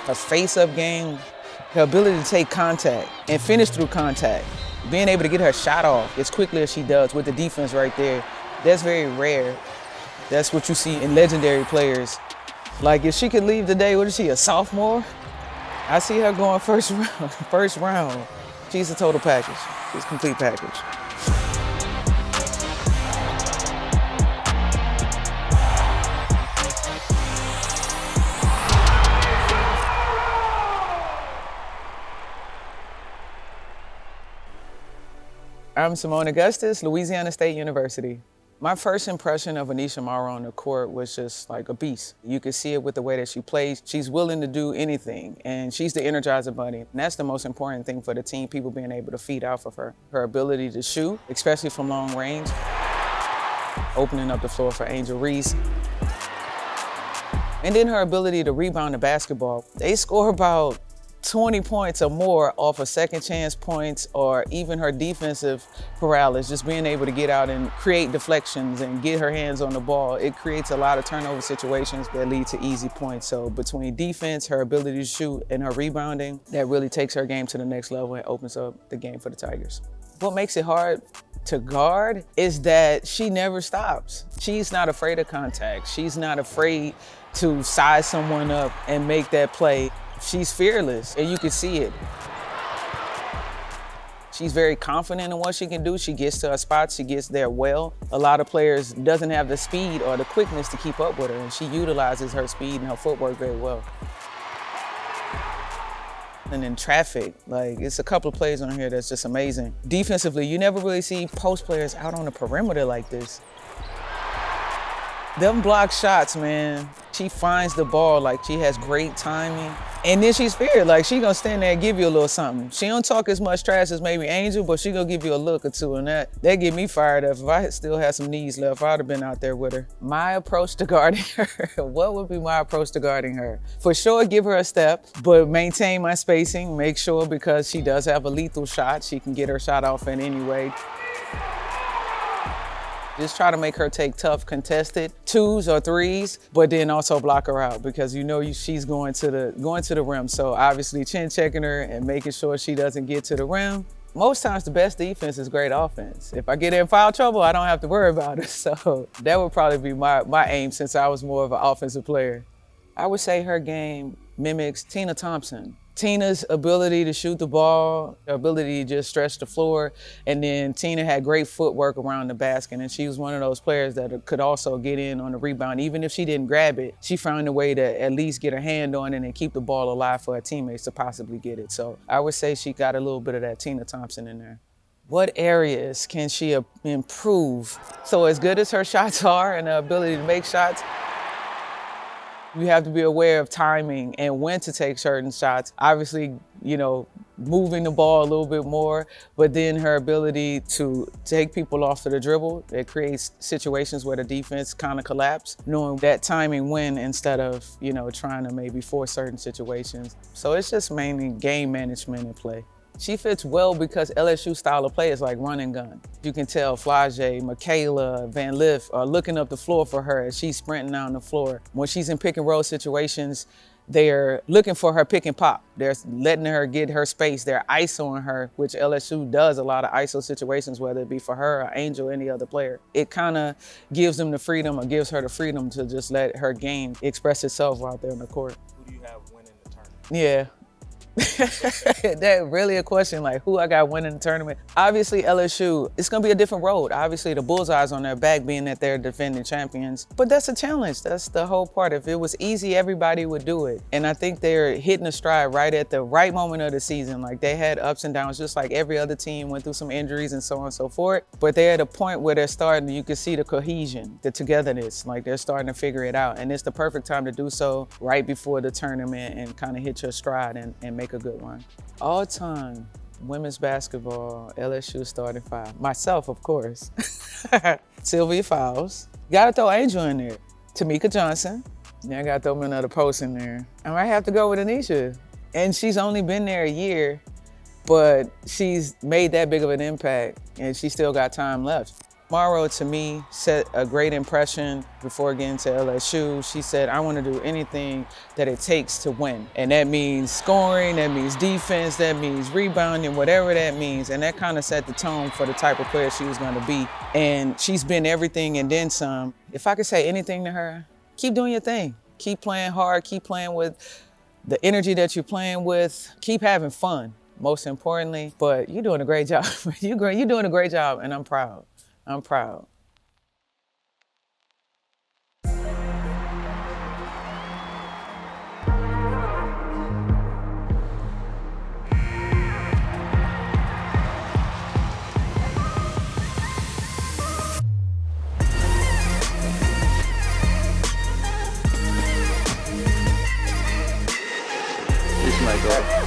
Her face-up game, her ability to take contact and finish through contact, being able to get her shot off as quickly as she does with the defense right there, that's very rare. That's what you see in legendary players. Like if she could leave today, what is she, a sophomore? I see her going first round, first round. She's a total package. She's a complete package. I'm Seimone Augustus, Louisiana State University. My first impression of Aneesah Morrow on the court was just like a beast. You could see it with the way that she plays. She's willing to do anything, and she's the Energizer Bunny. And that's the most important thing for the team, people being able to feed off of her. Her ability to shoot, especially from long range, opening up the floor for Angel Reese. And then her ability to rebound the basketball. They score about 20 points or more off of second chance points, or even her defensive paralysis, just being able to get out and create deflections and get her hands on the ball. It creates a lot of turnover situations that lead to easy points. So between defense, her ability to shoot, and her rebounding, that really takes her game to the next level and opens up the game for the Tigers. What makes it hard to guard is that she never stops. She's not afraid of contact. She's not afraid to size someone up and make that play. She's fearless, and you can see it. She's very confident in what she can do. She gets to her spots, she gets there well. A lot of players doesn't have the speed or the quickness to keep up with her, and she utilizes her speed and her footwork very well. And in traffic, like it's a couple of plays on here that's just amazing. Defensively, you never really see post players out on the perimeter like this. Them block shots, man. She finds the ball, like she has great timing. And then she's feared, like she gonna stand there and give you a little something. She don't talk as much trash as maybe Angel, but she gonna give you a look or two, and that get me fired up. If I still had some knees left, I'd have been out there with her. My approach to guarding her, what would be my approach to guarding her? For sure, give her a step, but maintain my spacing, make sure, because she does have a lethal shot, she can get her shot off in any way. Just try to make her take tough contested 2s or 3s, but then also block her out, because you know she's going to the rim. So obviously chin checking her and making sure she doesn't get to the rim. Most times the best defense is great offense. If I get in foul trouble, I don't have to worry about it. So that would probably be my aim, since I was more of an offensive player. I would say her game mimics Tina Thompson. Tina's ability to shoot the ball, her ability to just stretch the floor, and then Tina had great footwork around the basket, and she was one of those players that could also get in on the rebound. Even if she didn't grab it, she found a way to at least get her hand on it and keep the ball alive for her teammates to possibly get it. So I would say she got a little bit of that Tina Thompson in there. What areas can she improve? So as good as her shots are and her ability to make shots, you have to be aware of timing and when to take certain shots. Obviously, you know, moving the ball a little bit more, but then her ability to take people off to the dribble, it creates situations where the defense kind of collapse, knowing that timing when, instead of, you know, trying to maybe force certain situations. So it's just mainly game management and play. She fits well because LSU style of play is like run and gun. You can tell Flage, Michaela, Van Liff are looking up the floor for her as she's sprinting down the floor. When she's in pick and roll situations, they're looking for her pick and pop. They're letting her get her space. They're ISOing her, which LSU does a lot of ISO situations, whether it be for her or Angel or any other player. It kind of gives them the freedom, or gives her the freedom to just let her game express itself out there on the court. Who do you have winning the tournament? Yeah. That really a question, like who I got winning the tournament. Obviously LSU, it's gonna be a different road. Obviously the bullseye's on their back, being that they're defending champions, but that's a challenge. That's the whole part. If it was easy, everybody would do it. And I think they're hitting a stride right at the right moment of the season. Like they had ups and downs, just like every other team went through some injuries and so on and so forth, but they're at a point where they're starting, you can see the cohesion, the togetherness, like they're starting to figure it out. And it's the perfect time to do so, right before the tournament, and kind of hit your stride and make a good one. All time, women's basketball, LSU starting 5. Myself, of course. Sylvia Fowles. Gotta throw Angel in there. Tamika Johnson. Yeah, I gotta throw me another post in there. I might have to go with Aneesah. And she's only been there a year, but she's made that big of an impact, and she still got time left. Morrow, to me, set a great impression before getting to LSU. She said, I want to do anything that it takes to win. And that means scoring, that means defense, that means rebounding, whatever that means. And that kind of set the tone for the type of player she was going to be. And she's been everything and then some. If I could say anything to her, keep doing your thing. Keep playing hard, keep playing with the energy that you're playing with. Keep having fun, most importantly. But you're doing a great job. You're doing a great job, and I'm proud. I'm proud. This is my God.